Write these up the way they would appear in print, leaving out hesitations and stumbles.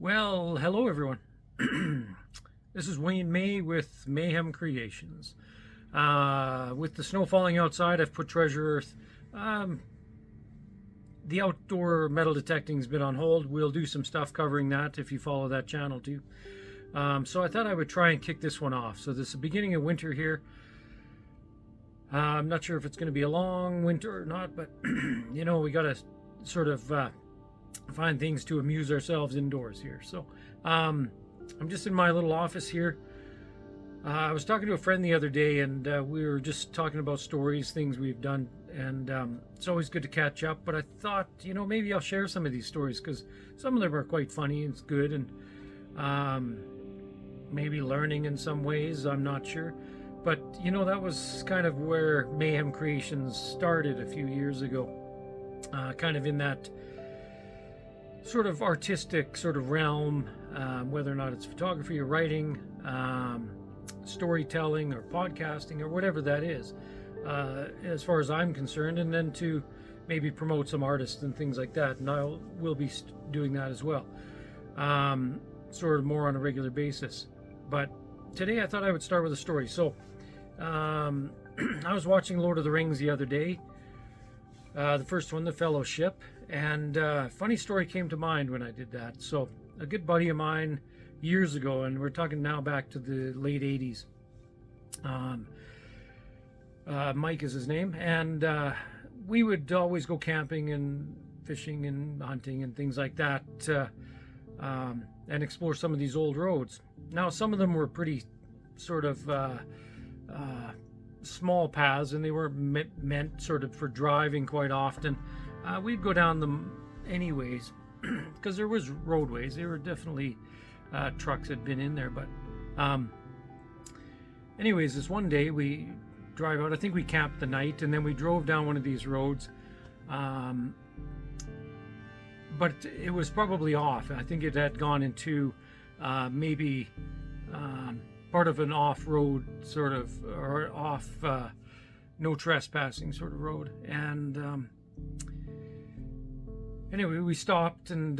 Well, hello everyone. This is Wayne May with Mayhem Creations. With the snow falling outside, I've put Treasure Earth. The outdoor metal detecting's been on hold. We'll do some stuff covering that if you follow that channel too. So I thought I would try and kick this one off. So this is the beginning of winter here. I'm not sure if it's going to be a long winter or not, but we got to sort of find things to amuse ourselves indoors here. So I'm just in my little office here. I was talking to a friend the other day, and we were just talking about stories, things we've done, and it's always good to catch up. But I thought, maybe I'll share some of these stories because some of them are quite funny and it's good, and maybe learning in some ways. I'm not sure. But, that was kind of where Mayhem Creations started a few years ago, kind of in that sort of artistic sort of realm, whether or not it's photography or writing, storytelling or podcasting or whatever that is, as far as I'm concerned, and then to maybe promote some artists and things like that. And we'll be doing that as well, sort of more on a regular basis. But today I thought I would start with a story. So I was watching Lord of the Rings the other day, the first one, The Fellowship, and funny story came to mind when I did that. So a good buddy of mine years ago, and we're talking now back to the late 80s, Mike is his name, and we would always go camping and fishing and hunting and things like that, and explore some of these old roads. Now some of them were pretty sort of small paths, and they were meant sort of for driving quite often. We'd go down them anyways because there was roadways. There were definitely trucks had been in there, but anyways, this one day we drive out. I think we camped the night, and then we drove down one of these roads, but it was probably off. I think it had gone into maybe part of an off-road sort of, or off no trespassing sort of road. And anyway, we stopped, and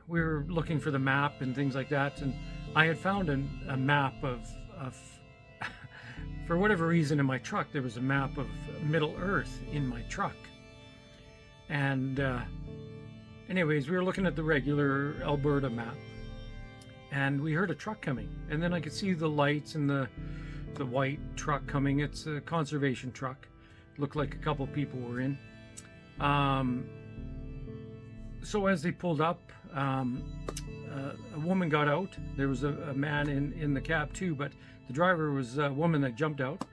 we were looking for the map and things like that, and I had found a map of for whatever reason in my truck there was a map of Middle Earth in my truck. And anyways, we were looking at the regular Alberta map, and we heard a truck coming, and then I could see the lights and the white truck coming. It's a conservation truck. Looked like a couple people were in. So as they pulled up, a woman got out. There was a man in the cab too, but the driver was a woman that jumped out.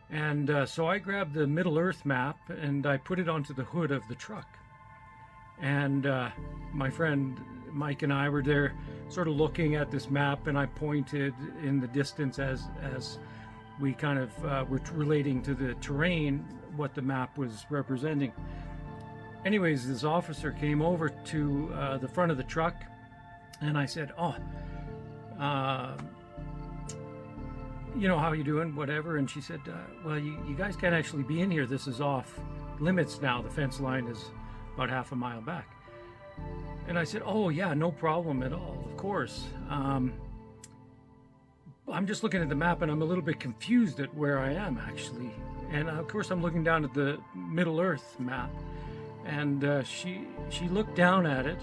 And so I grabbed the Middle Earth map and I put it onto the hood of the truck. And my friend Mike and I were there sort of looking at this map, and I pointed in the distance as we kind of were relating to the terrain what the map was representing. Anyways, this officer came over to the front of the truck, and I said, how you doing, whatever. And she said, well, you guys can't actually be in here. This is off limits now. The fence line is about half a mile back. And I said, oh yeah, no problem at all, of course. I'm just looking at the map, and I'm a little bit confused at where I am actually. And of course I'm looking down at the Middle Earth map, and she looked down at it,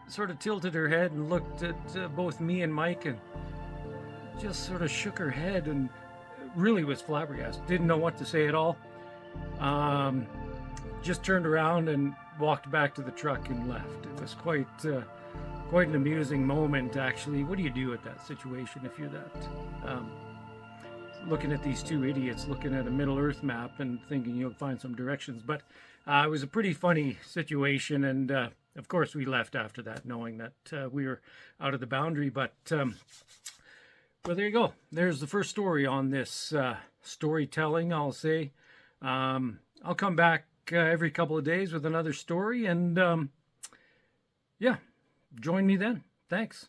sort of tilted her head and looked at both me and Mike, and just sort of shook her head and really was flabbergasted, didn't know what to say at all. Just turned around and walked back to the truck and left. It was quite an amusing moment, actually. What do you do at that situation if you're that looking at these two idiots looking at a Middle Earth map and thinking you'll find some directions? But it was a pretty funny situation, and of course we left after that knowing that we were out of the boundary. But well, there you go. There's the first story on this storytelling, I'll say. I'll come back every couple of days with another story, and yeah, join me then. Thanks.